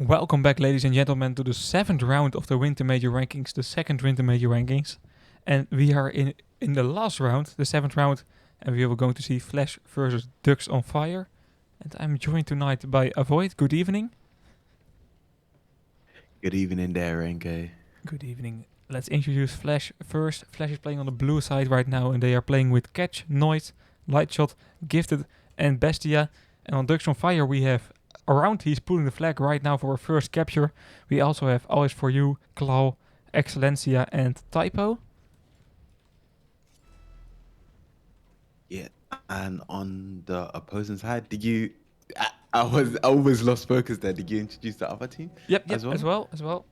Welcome back, ladies and gentlemen, to the seventh round of the Winter Major Rankings, the second Winter Major Rankings. And we are in the last round, the seventh round, and we are going to see Flash versus Ducks on Fire. And I'm joined tonight by Avoid. Good evening. Good evening there, Renge. Good evening. Let's introduce Flash first. Flash is playing on the blue side right now, and they are playing with Catch, Noise, Lightshot, Gifted, and Bestia. And on Ducks on Fire, we have Around. He's pulling the flag right now for our first capture. We also have Always For You, Claw, Excellencia, and Typo. Yeah, and on the opposing side, did you? I always lost focus there. Did you introduce the other team? Yep, as as well. well.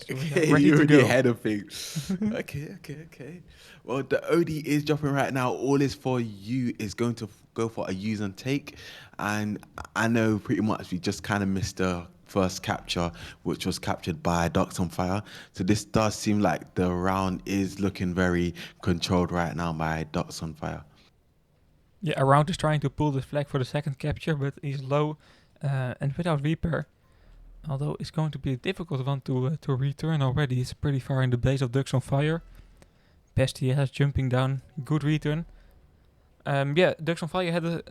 So we are Okay, ready you're to already go. ahead of things. Okay. Well, the OD is dropping right now. All is for you is going to go for a use and take, and I know pretty much we just kind of missed the first capture, which was captured by Ducks on Fire. So this does seem like the round is looking very controlled right now by Ducks on Fire. Yeah, Around is trying to pull the flag for the second capture, but he's low and without repair. Although it's going to be a difficult one to return already. It's pretty far in the base of Ducks on Fire. Bestia has jumping down. Good return. Ducks on Fire had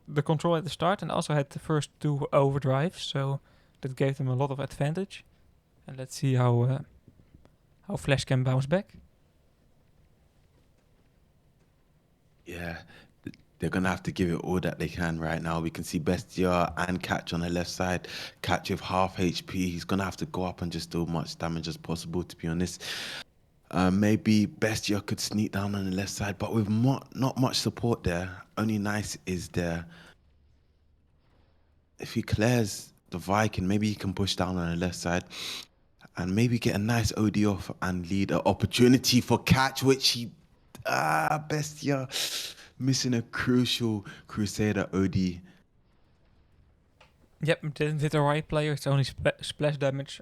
the control at the start, and also had the first two overdrives, so that gave them a lot of advantage. And let's see how Flash can bounce back. Yeah, they're gonna have to give it all that they can right now. We can see Bestia and Catch on the left side. Catch with half HP. He's gonna have to go up and just do as much damage as possible, to be honest. Maybe Bestia could sneak down on the left side, but with not much support there. Only Nice is there. If he clears the Viking, maybe he can push down on the left side and maybe get a nice OD off and lead an opportunity for Catch, which he Bestia missing a crucial Crusader OD. Yep, didn't hit the right player. It's only splash damage.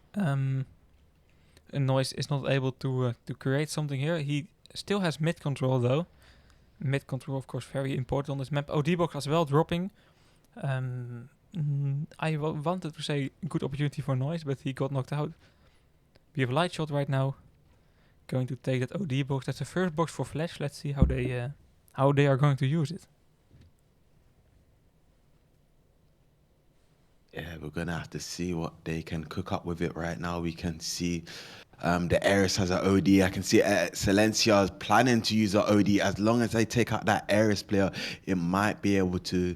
Noise is not able to create something here. He still has mid control though. Mid control, of course, very important on this map. OD box as well dropping. I wanted to say good opportunity for Noise, but he got knocked out. We have Light Shot right now. Going to take that OD box. That's the first box for Flash. Let's see how they are going to use it. Yeah, we're gonna have to see what they can cook up with it right now. We can see the Ares has an OD. I can see Silencia is planning to use an OD. As long as they take out that Ares player, it might be able to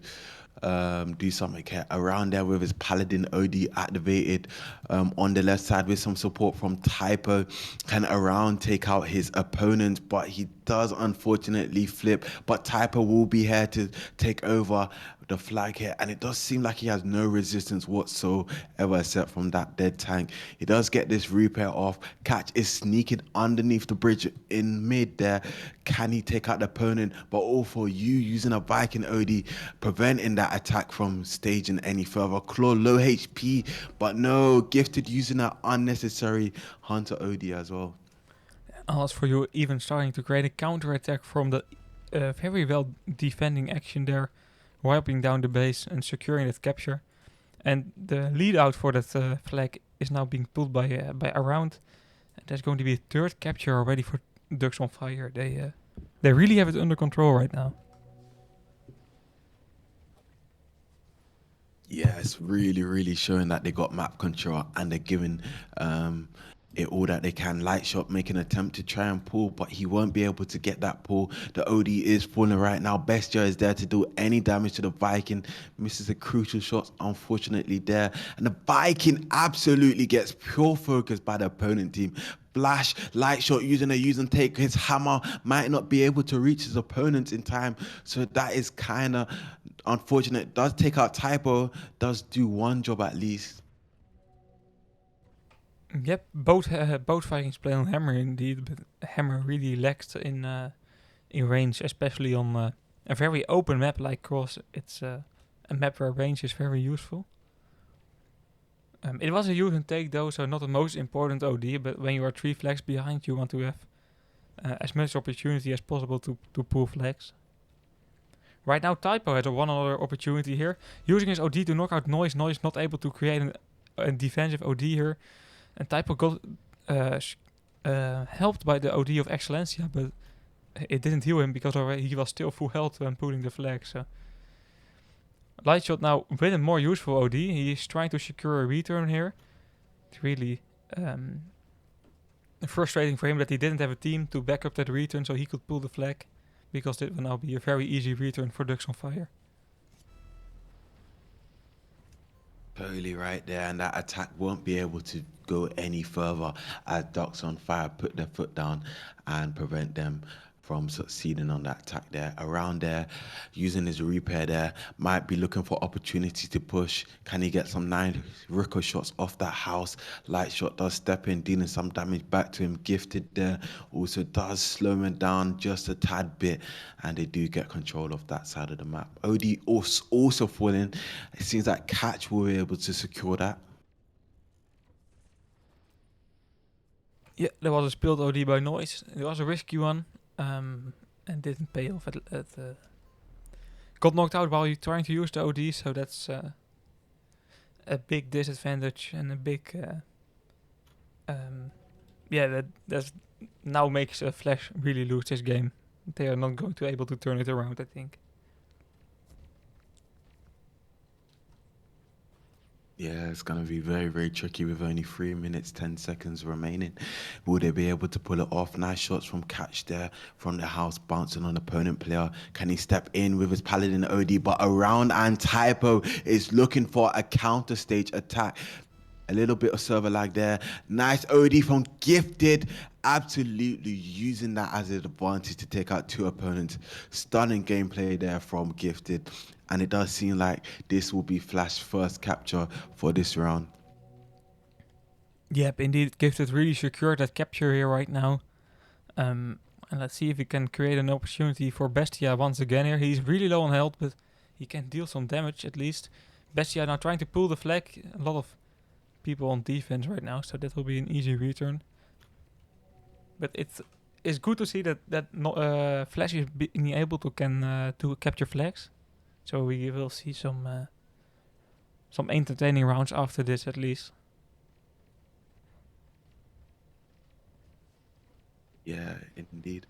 do something around there with his Paladin OD activated on the left side with some support from Typo. Can Around take out his opponent, but he does unfortunately flip. But Typo will be here to take over the flag here, and it does seem like he has no resistance whatsoever except from that dead tank. He does get this repair off. Catch is sneaking underneath the bridge in mid there. Can he take out the opponent? But all for you using a Viking OD, preventing that attack from staging any further. Claw low HP, but no, Gifted using that unnecessary Hunter OD as well. As for you, even starting to create a counter attack from the very well defending action there, wiping down the base and securing that capture. And the lead out for that flag is now being pulled by Around. And there's going to be a third capture already for Ducks on Fire. They really have it under control right now. Yeah, it's really showing that they got map control and they're giving it all that they can. Lightshot making an attempt to try and pull, but he won't be able to get that pull. The OD is falling right now. Bestia is there to do any damage to the Viking. Misses a crucial shot, unfortunately, there. And the Viking absolutely gets pure focus by the opponent team. Flash, Lightshot using a use and take. His hammer might not be able to reach his opponent in time. So that is kind of unfortunate. Does take out Typo, does do one job at least. Yep, both Vikings play on Hammer indeed, but Hammer really lacks in range, especially on a very open map like Cross. It's a map where range is very useful. It was a use and take though, so not the most important OD, but when you are 3 flags behind, you want to have as much opportunity as possible to pull flags. Right now, Typo has a one other opportunity here. Using his OD to knock out Noise. Noise not able to create a defensive OD here. And Typo got helped by the OD of Excellencia, but it didn't heal him because already he was still full health when pulling the flag. So Lightshot now with a more useful OD. He is trying to secure a return here. It's really frustrating for him that he didn't have a team to back up that return so he could pull the flag, because it will now be a very easy return for Ducks on Fire. Totally right there, and that attack won't be able to go any further as Ducks on Fire put their foot down and prevent them from succeeding on that attack there. Around there, using his repair there, might be looking for opportunity to push. Can he get some 9 Rico shots off that house? Lightshot does step in, dealing some damage back to him. Gifted there also does slow him down just a tad bit, and they do get control of that side of the map. OD also falling. It seems like Catch will be able to secure that. Yeah, there was a spilled OD by Noise. It was a risky one, and didn't pay off. Got knocked out while you're trying to use the OD, so that's a big disadvantage and a big that now makes Flash really lose this game. They are not going to be able to turn it around, I think. Yeah, it's going to be very, very tricky with only 3 minutes, 10 seconds remaining. Will they be able to pull it off? Nice shots from Catch there from the house, bouncing on opponent player. Can he step in with his Paladin OD? But around, and Typo is looking for a counter stage attack. A little bit of server lag there. Nice OD from Gifted. Absolutely using that as an advantage to take out 2 opponents. Stunning gameplay there from Gifted. And it does seem like this will be Flash's first capture for this round. Yep, indeed. Gifted really secured that capture here right now. And let's see if he can create an opportunity for Bestia once again here. He's really low on health, but he can deal some damage at least. Bestia now trying to pull the flag. A lot of people on defense right now, so that will be an easy return. But it's good to see that Flash is being able to capture flags. So we will see some entertaining rounds after this at least. Yeah, indeed.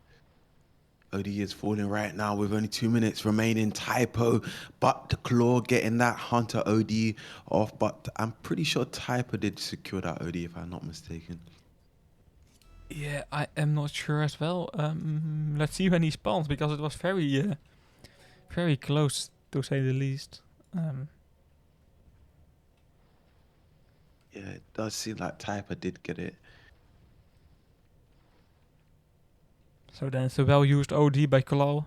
OD is falling right now with only 2 minutes remaining. Typo, but the Claw getting that Hunter OD off. But I'm pretty sure Typo did secure that OD if I'm not mistaken. Yeah, I am not sure as well. Let's see when he spawns, because it was very, very close to say the least. Yeah, it does seem like Typo did get it. So then it's a well-used OD by Kalal,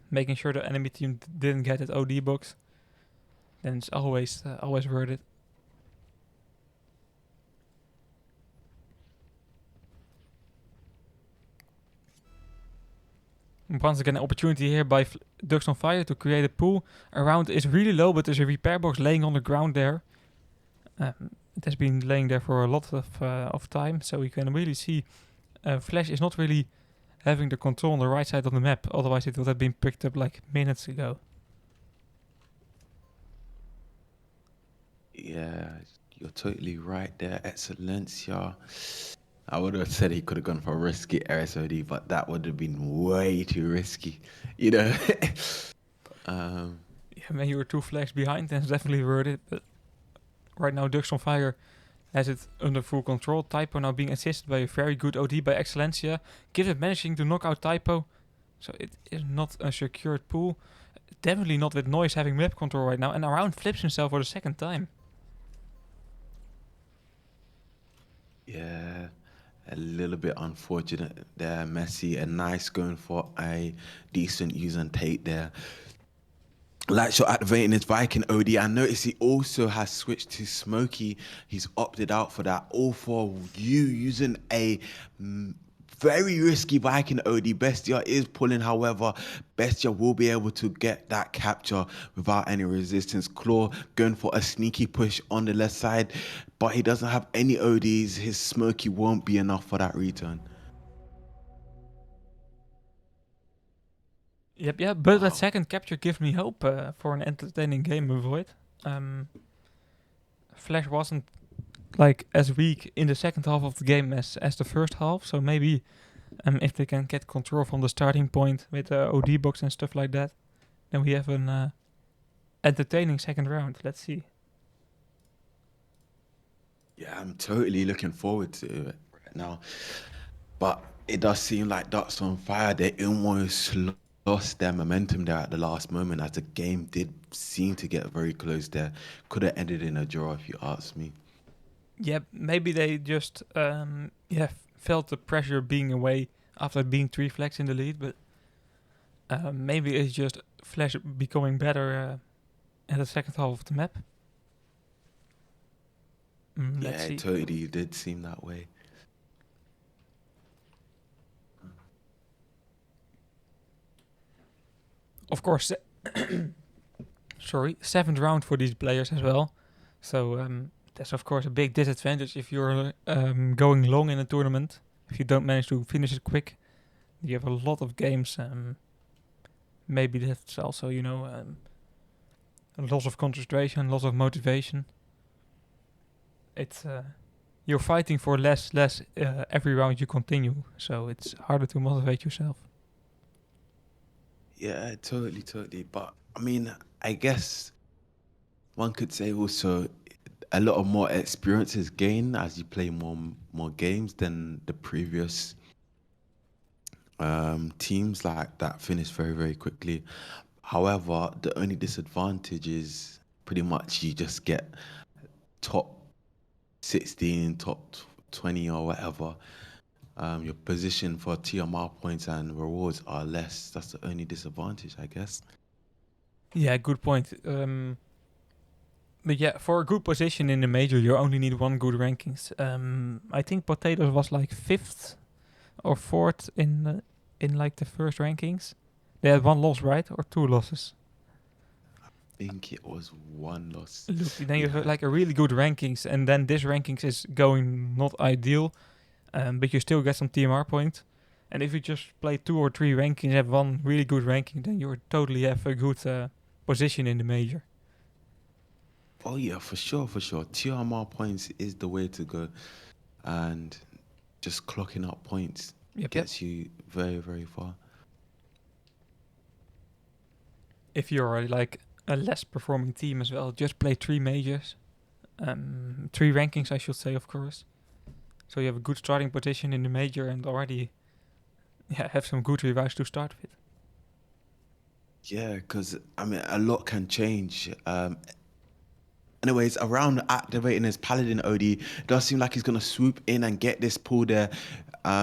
making sure the enemy team didn't get that OD box. Then it's always worth it. Once again, an opportunity here by Ducks on Fire to create a pool. Around is really low, but there's a repair box laying on the ground there. It has been laying there for a lot of time, so you can really see Flash is not really having the control on the right side of the map. Otherwise, it would have been picked up like minutes ago. Yeah, you're totally right there. Excellencia. I would have said he could have gone for a risky RSOD, but that would have been way too risky, you know. Yeah, when you were 2 flags behind, then it's definitely worth it. But right now, Ducks on Fire has it under full control. Typo now being assisted by a very good OD by Excellencia. Gifted managing to knock out Typo. So it is not a secured pool. Definitely not with Noise having map control right now. And Around flips himself for the second time. Yeah, a little bit unfortunate there. Messi, a nice going for a decent use and take there. Lightshot activating his Viking OD. I notice he also has switched to Smokey. He's opted out for that. All for you using a very risky Viking OD. Bestia is pulling, however. Bestia will be able to get that capture without any resistance. Claw going for a sneaky push on the left side, but he doesn't have any ODs. His Smokey won't be enough for that return. Yep, yeah, but that Wow. second capture gives me hope for an entertaining game with Void. Um, Flash wasn't like as weak in the second half of the game as the first half, so maybe if they can get control from the starting point with the OD box and stuff like that, then we have an entertaining second round. Let's see. Yeah, I'm totally looking forward to it right now. But it does seem like Ducks on Fire, they almost lost their momentum there at the last moment as the game did seem to get very close there. Could have ended in a draw if you ask me. Yeah, maybe they just felt the pressure being away after being 3 flags in the lead, but maybe it's just Flash becoming better at the second half of the map. Let's Yeah, it see. totally did seem that way. Of course, seventh round for these players as well. So that's of course a big disadvantage if you're going long in a tournament. If you don't manage to finish it quick, you have a lot of games. Maybe that's also a loss of concentration, loss of motivation. It's you're fighting for less every round you continue, so it's harder to motivate yourself. Yeah, totally, totally. But I mean, I guess one could say also a lot of more experience is gained as you play more games than the previous teams like that finish very, very quickly. However, the only disadvantage is pretty much you just get top 16, top 20 or whatever. Your position for TMR points and rewards are less. That's the only disadvantage, I guess. Yeah, good point. But yeah, for a good position in the major, you only need one good rankings. I think Potatoes was like fifth or fourth in like the first rankings. They had one loss, right, or two losses. I think it was one loss Look, then we you have had. like a really good rankings, and then this rankings is going not ideal, but you still get some TMR point. And if you just play 2 or 3 rankings, have one really good ranking, then you totally have a good position in the major. Oh yeah, for sure, for sure. TMR points is the way to go, and just clocking up points Yep, yep. gets you very, very far. If you're like a less performing team as well, just play 3 majors, 3 rankings, I should say, of course. So you have a good starting position in the major and already have some good revives to start with. Yeah, because I mean, a lot can change. Anyways, around activating his Paladin OD, it does seem like he's going to swoop in and get this pull there.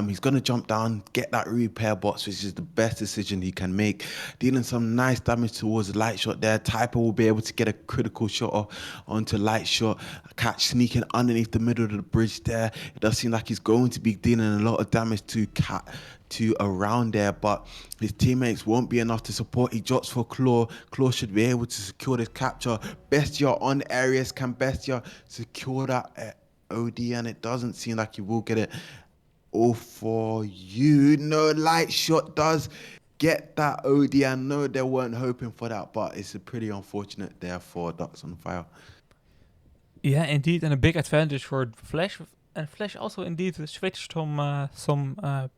He's going to jump down, get that repair box, which is the best decision he can make. Dealing some nice damage towards the light shot there. Typer will be able to get a critical shot onto light shot. Catch sneaking underneath the middle of the bridge there. It does seem like he's going to be dealing a lot of damage to Cat to around there, but his teammates won't be enough to support. He drops for Claw. Claw should be able to secure this capture. Bestia on Aries. Can Bestia secure that OD? And it doesn't seem like he will get it all for you. No, light shot does get that OD. I know they weren't hoping for that, but it's a pretty unfortunate there for Ducks on Fire. Yeah, indeed, and a big advantage for Flash. And Flash also indeed switched some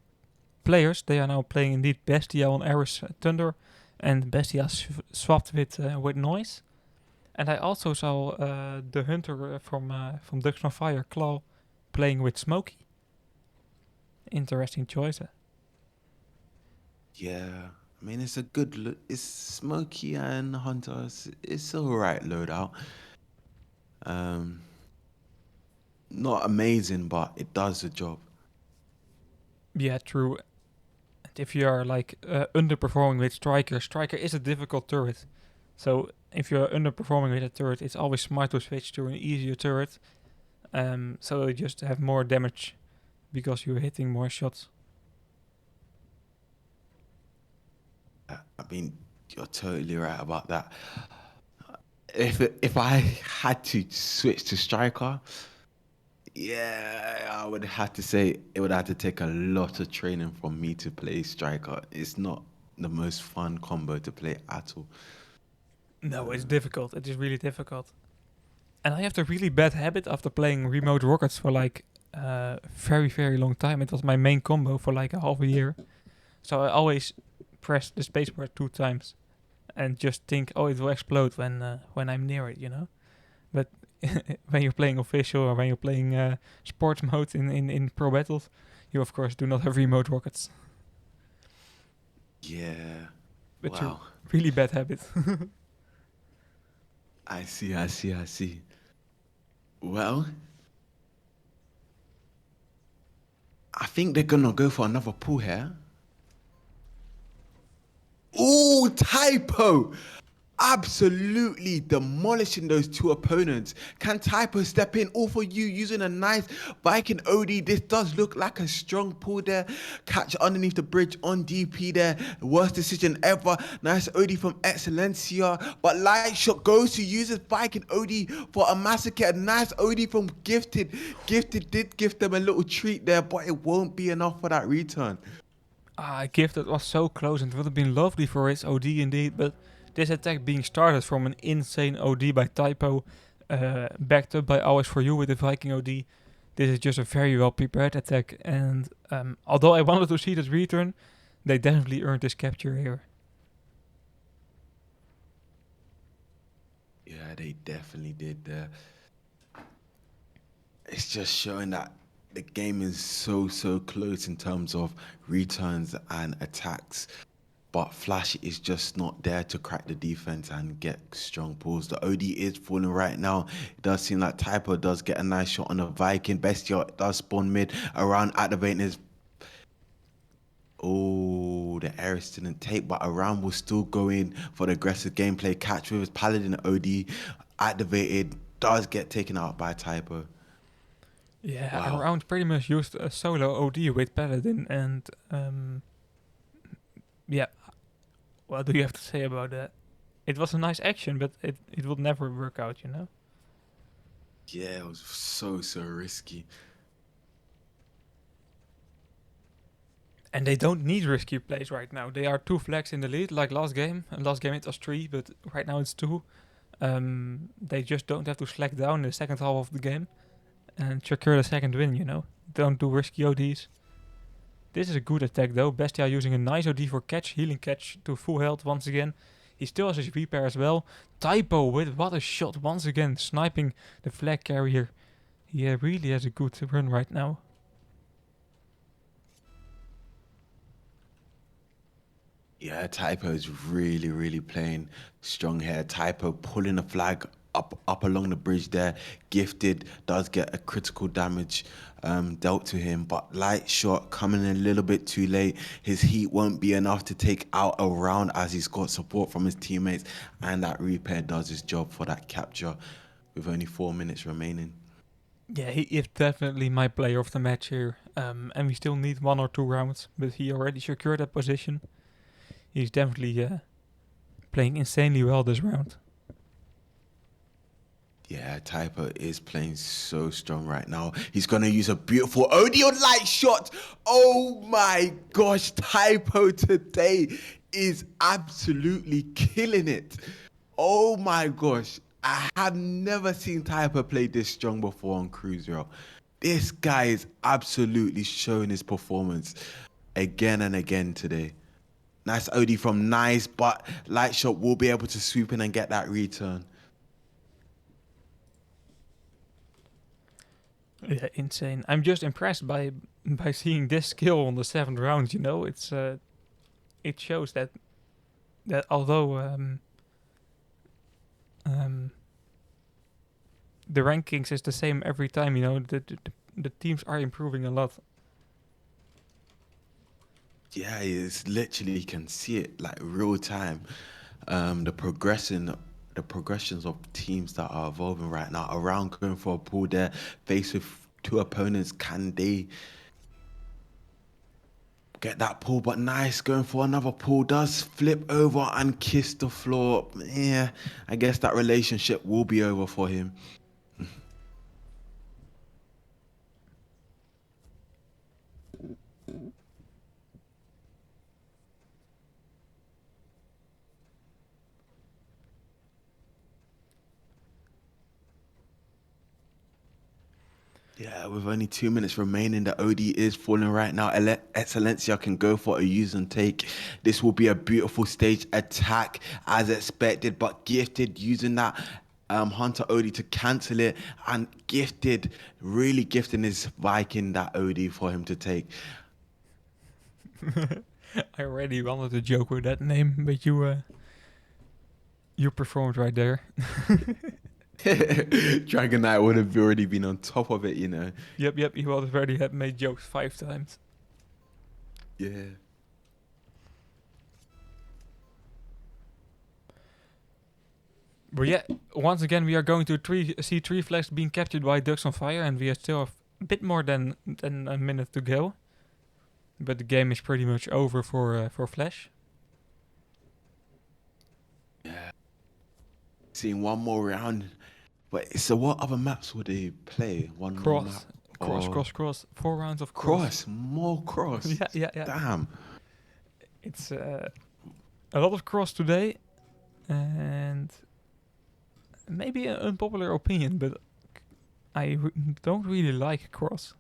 players. They are now playing indeed Bestia on Ares Thunder, and Bestia swapped with Noise. And I also saw the Hunter from Ducks on Fire, Claw, playing with Smokey. Interesting choice. Yeah, I mean it's a good look. It's Smokey and Hunter. It's all right loadout. Um, Not amazing, but it does the job. Yeah, true. And if you are like underperforming with Striker, Striker is a difficult turret. So if you're underperforming with a turret, it's always smart to switch to an easier turret. So you just have more damage because you're hitting more shots. I mean, you're totally right about that. If I had to switch to striker, yeah, I would have to say it would have to take a lot of training from me to play striker. It's not the most fun combo to play at all. No, it's difficult. It is really difficult. And I have the really bad habit after playing Remote Rockets for like very, very long time. It was my main combo for like a half a year. So I always press the spacebar 2 times and just think, oh, it will explode when I'm near it, you know? But when you're playing official or when you're playing sports mode in pro battles, you of course do not have remote rockets. Yeah. It's a Wow. really bad habit. I see, I see, I see. Well, I think they're gonna go for another pull here. Ooh, typo! Absolutely demolishing those two opponents. Can Typo step in? All for you using a nice Viking OD. This does look like a strong pull there. Catch underneath the bridge on DP there. Worst decision ever. Nice OD from Excellencia. But Light Shot goes to use his Viking OD for a massacre. A nice OD from Gifted. Gifted did give them a little treat there, but it won't be enough for that return. Gifted was so close and it would have been lovely for his OD indeed, but this attack being started from an insane OD by Typo, backed up by Always For You with the Viking OD, this is just a very well prepared attack, and although I wanted to see this return, they definitely earned this capture here. Yeah, they definitely did there. It's just showing that the game is so close in terms of returns and attacks. But Flash is just not there to crack the defense and get strong pulls. The OD is falling right now. It does seem like Typo does get a nice shot on the Viking. Bestia does spawn mid around activating his. Oh, the Ares didn't take, but Around was still going for the aggressive gameplay. Catch with his Paladin OD activated. Does get taken out by Typo. Yeah, Wow. Around pretty much used a solo OD with Paladin, and yeah, what do you have to say about that? It was a nice action, but it would never work out, you know? Yeah, it was so risky. And they don't need risky plays right now. They are 2 flags in the lead, like last game. And last game it was 3, but right now it's 2. They just don't have to slack down in the second half of the game and secure the second win, you know? Don't do risky ODs. This is a good attack though. Bestia using a nice OD for catch, healing catch to full health once again. He still has his repair as well. Typo with what a shot once again, sniping the flag carrier. He really has a good run right now. Yeah, Typo is really playing strong here. Typo pulling the flag up along the bridge there. Gifted does get a critical damage dealt to him, but Light Shot coming in a little bit too late. His heat won't be enough to take out Around as he's got support from his teammates, and that repair does his job for that capture with only 4 minutes remaining. Yeah, he is definitely my player of the match here. And we still need 1 or 2 rounds, but he already secured that position. He's definitely playing insanely well this round. Yeah, Typo is playing so strong right now. He's going to use a beautiful OD on Light Shot. Oh my gosh, Typo today is absolutely killing it. Oh my gosh. I have never seen Typo play this strong before on Cruzeiro. This guy is absolutely showing his performance again and again today. Nice OD from Nice, but Light Shot will be able to swoop in and get that return. Yeah, insane. I'm just impressed by seeing this skill on the 7th round, you know? It shows that although um, the rankings is the same every time, you know, the teams are improving a lot. Yeah, it's literally you can see it like real time. The progressions of teams that are evolving right now. Around going for a pull there, faced with two opponents, can they get that pull? But Nice going for another pull, does flip over and kiss the floor. Yeah, I guess that relationship will be over for him. Yeah, with only 2 minutes remaining, the OD is falling right now. Excelencia can go for a use and take. This will be a beautiful stage attack as expected, but Gifted using that Hunter OD to cancel it, and Gifted really gifting his Viking that OD for him to take. I already wanted to joke with that name, but you performed right there. Dragon Knight would have already been on top of it, you know. Yep, he already had made jokes 5 times. Yeah. But yeah, once again we are going to see 3 flags being captured by Ducks on Fire, and we still have a bit more than a minute to go. But the game is pretty much over for Flash. Yeah. Seeing one more round. But so what other maps would they play? One more map? Cross. 4 rounds of More cross. Yeah. Damn. It's a lot of cross today, and maybe an unpopular opinion, but I don't really like cross.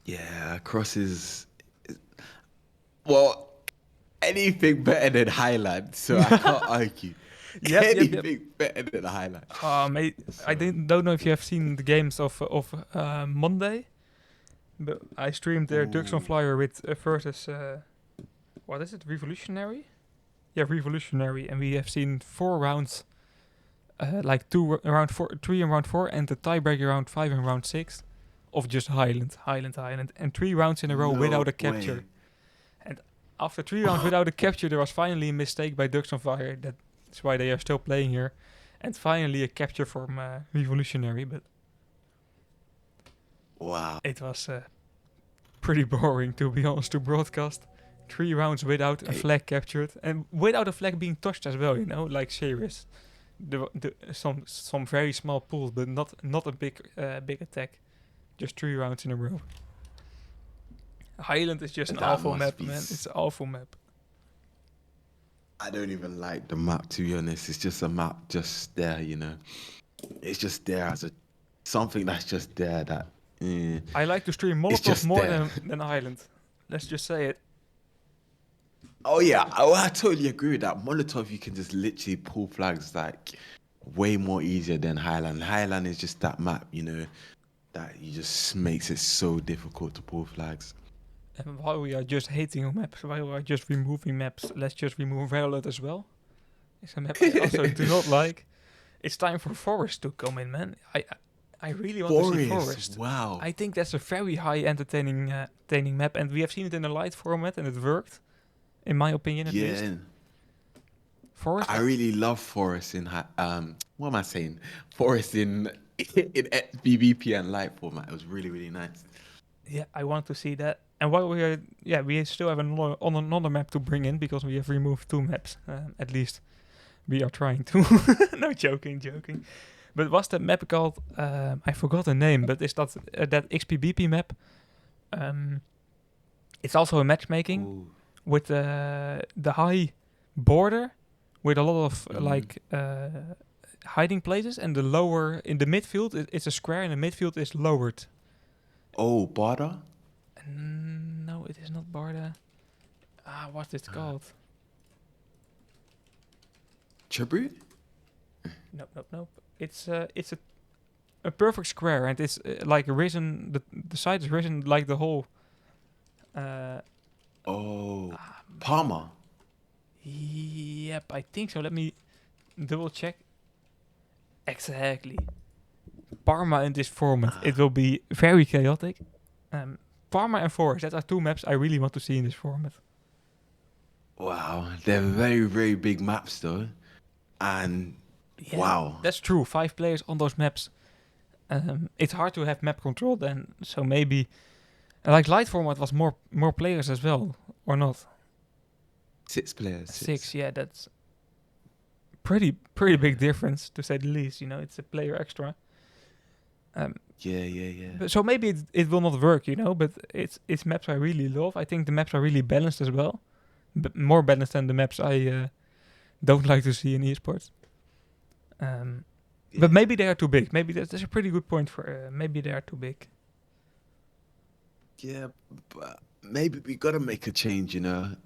Yeah, cross is well anything better than Highland, so I can't argue. Anything better than Highland. Mate, I don't know if you have seen the games of Monday, but I streamed their Ducks on Flyer with versus what is it, Revolutionary? Yeah, Revolutionary, and we have seen 4 rounds, like 3 and round 4, and the tiebreaker round 5 and round 6 of just Highland, and 3 rounds in a row without a capture. Way. And after 3 rounds without a capture, there was finally a mistake by Ducks on Fire. That's why they are still playing here. And finally a capture from Revolutionary, but wow, it was pretty boring, to be honest, to broadcast. 3 rounds without a flag captured, and without a flag being touched as well, you know, like serious. Some very small pools, but not a big attack. Just 3 rounds in a row. Highland is just an awful map, man. It's an awful map. I don't even like the map, to be honest. It's just a map just there, you know. It's just there as something that's just there that... I like to stream Molotov more than Highland. Let's just say it. Oh yeah, I totally agree with that. Molotov, you can just literally pull flags like way more easier than Highland. Highland is just that map, you know, that you just makes it so difficult to pull flags. And while we are just hating on maps, while we are just removing maps, let's just remove Violet as well. It's a map I also do not like. It's time for Forest to come in, man. I really want to see Forest. Wow. I think that's a very high entertaining map, and we have seen it in the light format, and it worked, in my opinion at least. Forest. I really love Forest in what am I saying? Forest in BBP and light format. It was really, really nice. Yeah, I want to see that. And while we still have another map to bring in, because we have removed 2 maps, at least. We are trying to. No, joking. But what's the map called? I forgot the name, but it's that XPBP map. It's also a matchmaking with the high border with a lot of hiding places, and the lower in the midfield it's a square, and the midfield is lowered. Oh, Barda? No, it is not Barda. What's it called? Chibri? Nope. It's a perfect square, and it's like risen. The side is risen like the whole. Parma. Yep, I think so. Let me double check. Exactly. Parma in this format. It will be very chaotic. Parma and Forest, that are 2 maps I really want to see in this format. Wow, they're very, very big maps though. And wow. That's true. 5 players on those maps. It's hard to have map control then, so maybe like light format was more players as well, or not? 6 players. 6, yeah, that's pretty big difference, to say the least. You know, it's a player extra. Yeah. So maybe it will not work, you know, but it's maps I really love. I think the maps are really balanced as well, but more balanced than the maps I don't like to see in esports. But Yeah. maybe they are too big. Maybe that's a pretty good point for. Maybe they are too big. Yeah, but maybe we gotta make a change,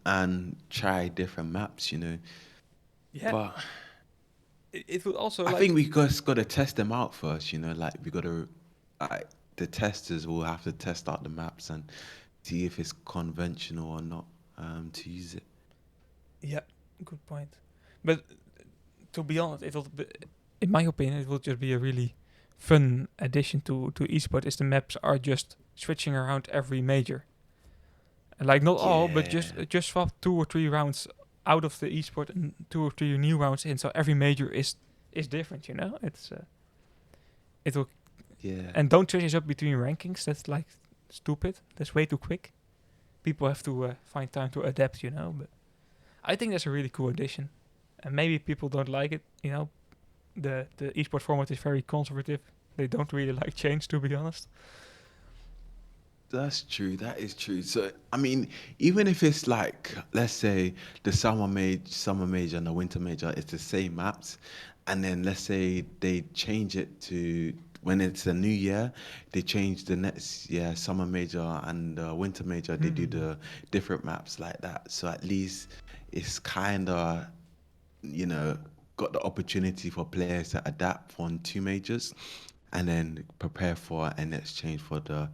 and try different maps, Yeah, But it would also I like. think we just gotta test them out first, like we gotta, like the testers will have to test out the maps and see if it's conventional or not, to use it. Yeah, good point. But to be honest, in my opinion, it will just be a really fun addition to esport. Is the maps are just switching around every major. Like not all, but Yeah, just swap 2 or 3 rounds out of the esport and 2 or 3 new rounds in. So every major is different. It's it will yeah. and don't change up between rankings. That's like stupid. That's way too quick. People have to find time to adapt. But I think that's a really cool addition. And maybe people don't like it. The esport format is very conservative. They don't really like change, to be honest. That's true. That is true. So, I mean, even if it's like, let's say the summer major and the winter major, it's the same maps, and then let's say they change it to when it's a new year, they change the next year summer major and winter major. They do Hmm. the different maps like that. So at least it's kind of, you know, got the opportunity for players to adapt on two majors, and then prepare for a next change for the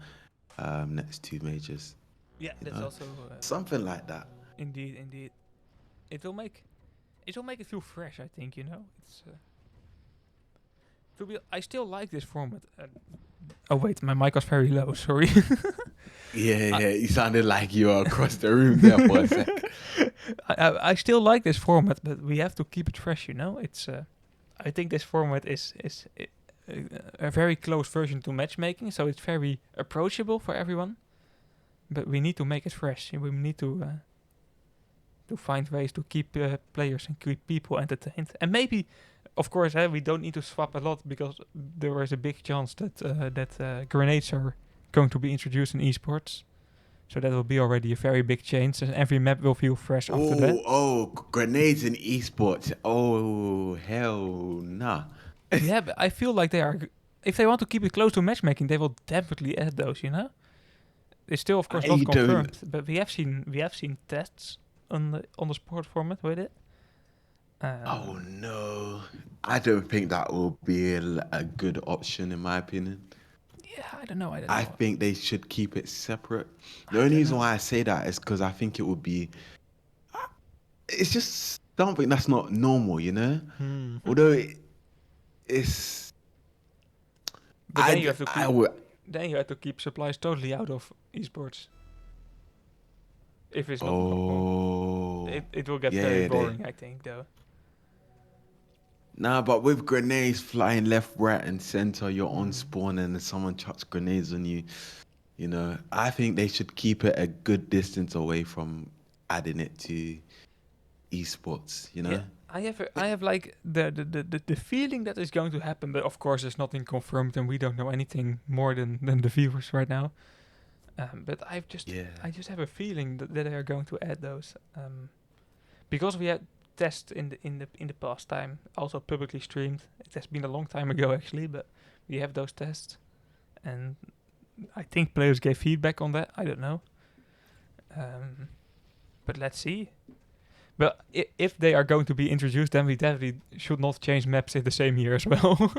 next two majors. Yeah, You that's know, also something like that. indeed. It will make it feel fresh. I think it's to be. I still like this format. Oh wait, my mic was very low. Sorry. Yeah, I, yeah. You sounded like you were across the room there for a sec. I still like this format, but we have to keep it fresh. It's. I think this format is a very close version to matchmaking, so it's very approachable for everyone. But we need to make it fresh. We need to find ways to keep players and keep people entertained. And maybe, of course, we don't need to swap a lot because there is a big chance that grenades are going to be introduced in esports. So that will be already a very big change, and every map will feel fresh after that. Grenades in esports. Oh, hell nah. Yeah, but I feel like they are. If they want to keep it close to matchmaking, they will definitely add those. It's still, of course, not I don't. confirmed, but we have seen tests on the sport format with it. Oh Um, no. I don't think that will be a good option in my opinion. yeah, I don't know. I don't I know. think they should keep it separate. The I only don't reason know. why I say that is because I think it would be. It's just something that's not normal, Hmm. Although it's. But then you have to I keep would. then you have to keep supplies totally out of esports if it's not normal. Oh, It will get very yeah, they. boring, I think, though. Nah, but with grenades flying left, right, and center, you're on Hmm. spawn and someone chucks grenades on you. I think they should keep it a good distance away from adding it to esports. Yeah, I have like the feeling that is going to happen, but of course there's nothing confirmed, and we don't know anything more than the viewers right now. But Yeah. I just have a feeling that they are going to add those, because we had tests in the past time, also publicly streamed. It has been a long time ago actually, but we have those tests, and I think players gave feedback on that. I don't know, um, but let's see. But if they are going to be introduced, then we definitely should not change maps in the same year as well.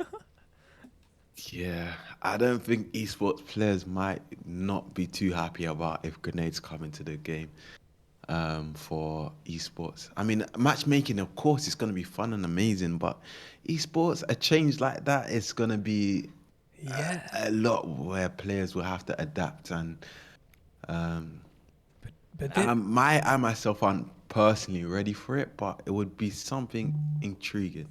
Yeah, I don't think esports players might not be too happy about if grenades come into the game for esports. I mean, matchmaking, of course, is going to be fun and amazing, but esports, a change like that is going to be Yeah, a lot where players will have to adapt and um, but it, I myself aren't personally ready for it, but it would be something intriguing,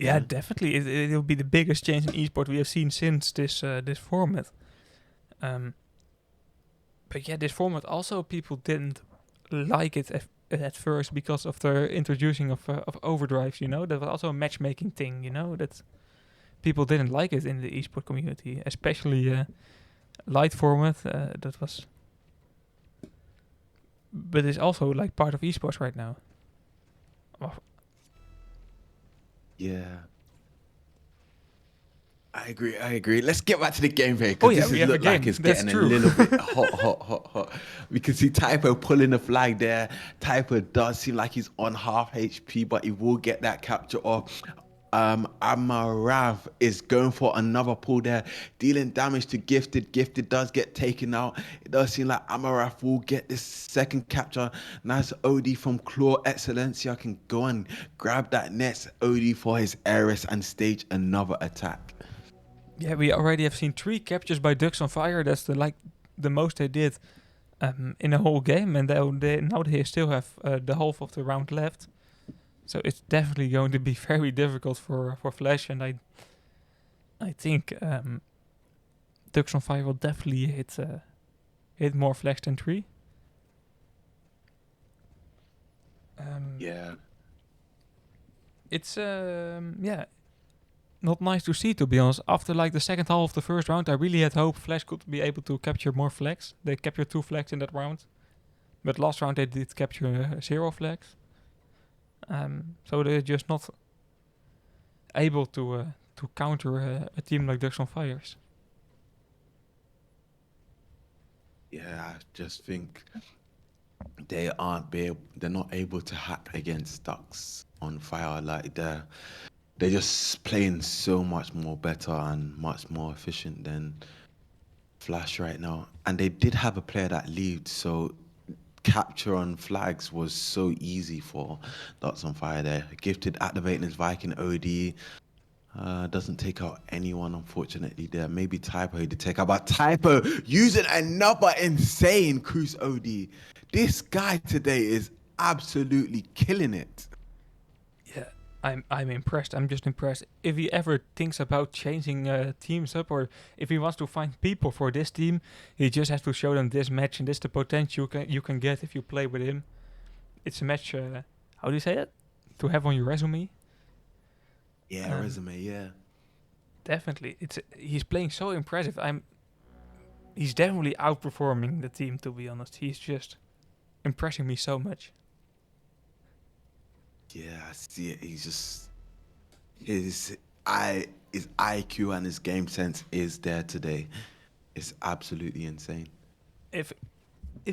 you yeah, know? definitely it will be the biggest change in esport we have seen since this format. Um, but yeah, this format also people didn't like it at first because of the introducing of overdrives. That was also a matchmaking thing. That people didn't like it in the esport community, especially light format. That was, but it's also like part of esports right now. Oh, Yeah. I agree. I agree. Let's get back to the gameplay Oh because yeah, this we is have a look like game. it's That's getting a true. little bit hot, hot, hot, hot. We can see Typo pulling the flag there. Typo does seem like he's on half HP, but he will get that capture off. Amarav is going for another pull there, dealing damage to Gifted. Gifted does get taken out. It does seem like Amarav will get this second capture. Nice OD from Claw. Excellencia can go and grab that next OD for his Ares and stage another attack. Yeah, we already have seen 3 captures by Ducks on Fire. That's the most they did in the whole game, and now they still have the half of the round left. So it's definitely going to be very difficult for Flash, and I think Ducks on Fire will definitely hit more flags than 3. Yeah. It's not nice to see, to be honest. After like the second half of the first round, I really had hope Flash could be able to capture more flags. They captured 2 flags in that round, but last round they did capture 0 flags. So they're just not able to counter a team like Ducks on Fires. Yeah, I just think they're not able to hack against Ducks on Fire. Like they're just playing so much more better and much more efficient than Flash right now. And they did have a player that lead, so capture on flags was so easy for Ducks on Fire there. Gifted activating his Viking OD. Doesn't take out anyone, unfortunately, there. Maybe Typo to take out, but Typo using another insane Cruise OD. This guy today is absolutely killing it. Yeah, I'm impressed. I'm just impressed. If he ever thinks about changing teams up, or if he wants to find people for this team, he just has to show them this match, and this the potential you can get if you play with him. It's a match. How do you say it? To have on your resume. Yeah, resume, yeah. Definitely, he's playing so impressive. He's definitely outperforming the team. To be honest, he's just impressing me so much. Yeah, I see it. He's just his IQ and his game sense is there today. It's absolutely insane. If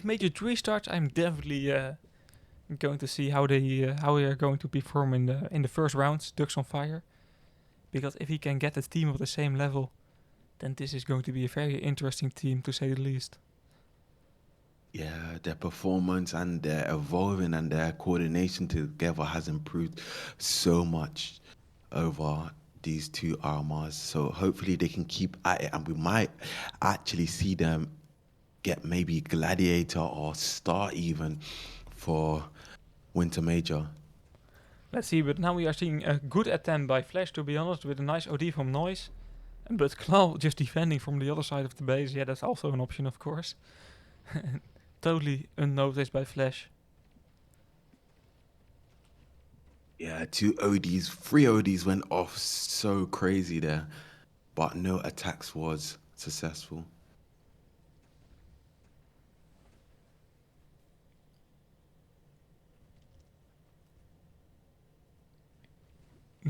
Major 3 starts, I'm definitely going to see how they are going to perform in the first rounds. Ducks on Fire, because if he can get a team of the same level, then this is going to be a very interesting team, to say the least. Yeah, their performance and their evolving and their coordination together has improved so much over these 2 RMRs. So hopefully they can keep at it, and we might actually see them get maybe Gladiator or Star even for Winter Major. Let's see, but now we are seeing a good attempt by Flash, to be honest, with a nice OD from Noise. But Claw just defending from the other side of the base. Yeah, that's also an option, of course. Totally unnoticed by Flash. Yeah, 2 ODs, 3 ODs went off so crazy there, but no attacks was successful.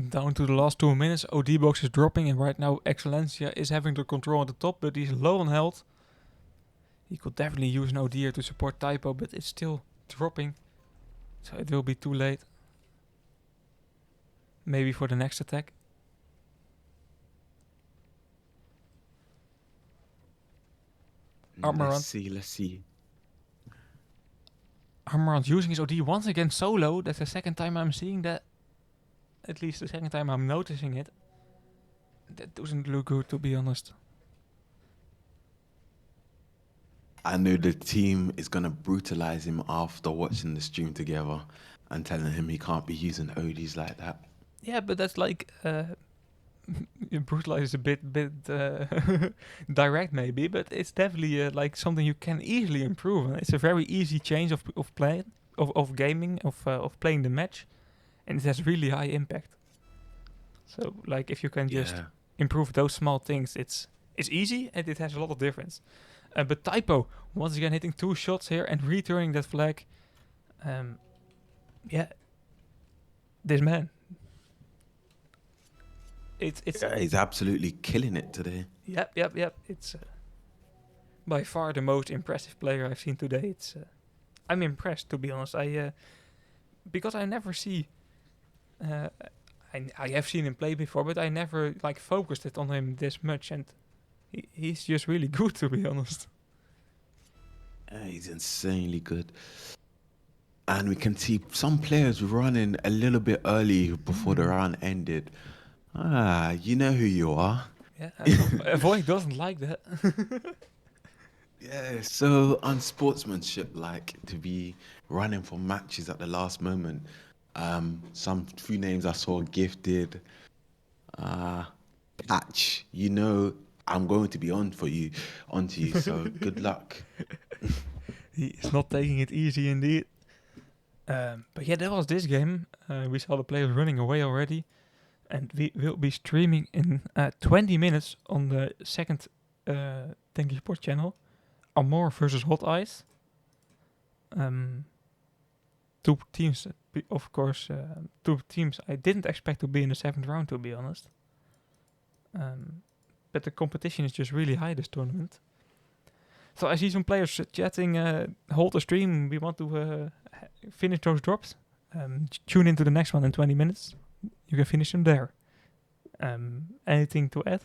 Down to the last 2 minutes, OD box is dropping, and right now Excellencia is having the control at the top, but he's low on health. He could definitely use an OD here to support Typo, but it's still dropping, so it will be too late. Maybe for the next attack. Let's see. Armorant using his OD once again solo. That's the second time I'm seeing that. At least the second time I'm noticing it. That doesn't look good, to be honest. I know the team is going to brutalize him after watching the stream together and telling him he can't be using ODs like that. Yeah, but that's like brutalize is a bit direct maybe, but it's definitely like something you can easily improve. It's a very easy change of play, of gaming, of playing the match, and it has really high impact. So like if you can just improve those small things, it's easy and it has a lot of difference. But Typo once again hitting 2 shots here and returning that flag. Yeah, this man. it's Yeah, he's absolutely killing it today. yep. It's by far the most impressive player I've seen today. It's I'm impressed, to be honest. Because I never see. Uh, I have seen him play before, but I never like focused it on him this much, and he's just really good, to be honest. He's insanely good. And we can see some players running a little bit early before the round ended. You know who you are. Yeah, Avoid doesn't like that. Yeah, so unsportsmanship, like to be running for matches at the last moment. Some few names I saw: Gifted, Patch. You know, I'm going to be onto you. So good luck. He is not taking it easy indeed. But yeah, that was this game. We saw the players running away already. And we will be streaming in 20 minutes on the second Tanky Sport channel. Amor versus Hot Ice. Two teams, of course, two teams I didn't expect to be in the 7th round, to be honest. But the competition is just really high this tournament. So I see some players chatting, hold the stream, we want to finish those drops. Tune into the next one in 20 minutes. You can finish them there. Anything to add?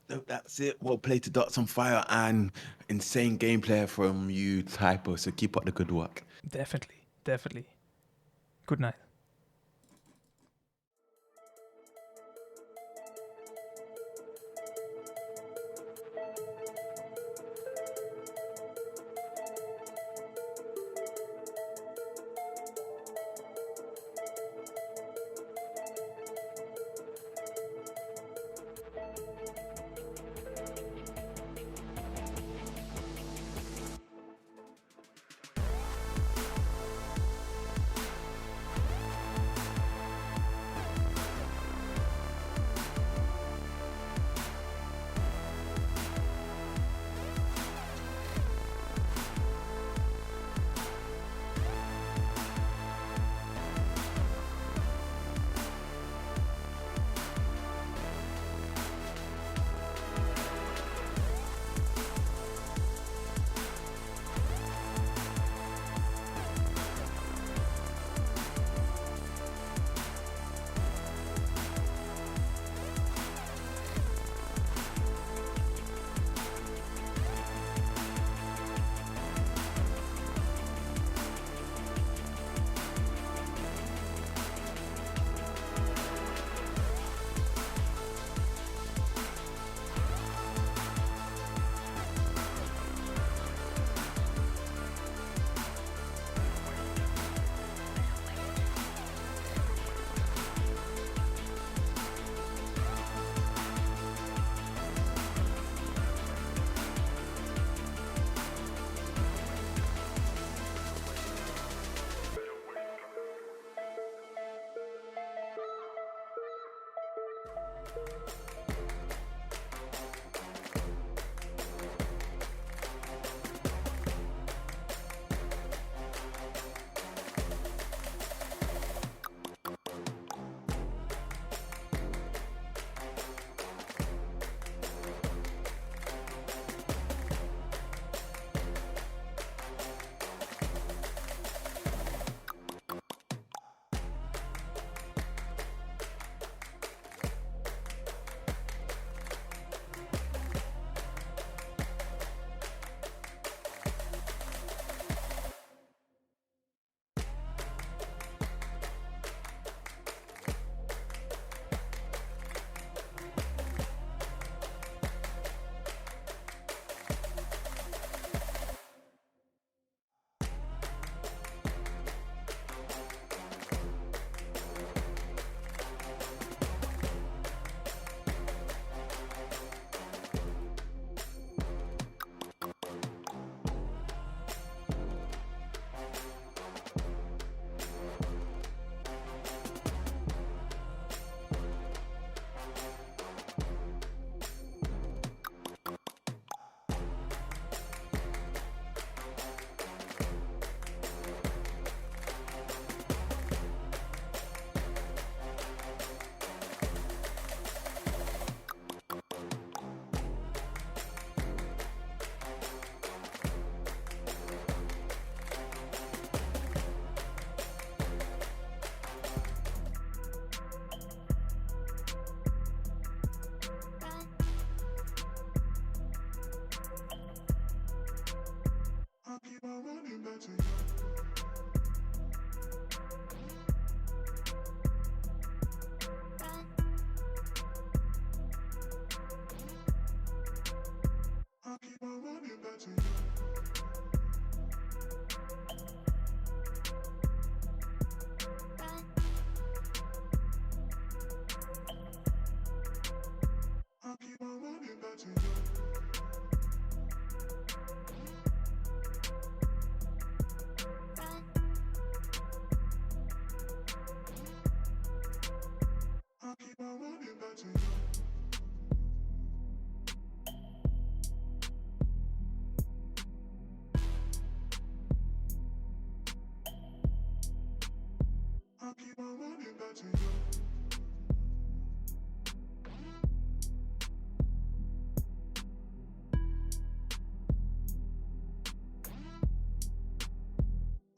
No, that's it. Well played to Dots on Fire and insane gameplay from you, Typo. So keep up the good work. Definitely. Good night.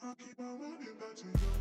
I keep on running back to you.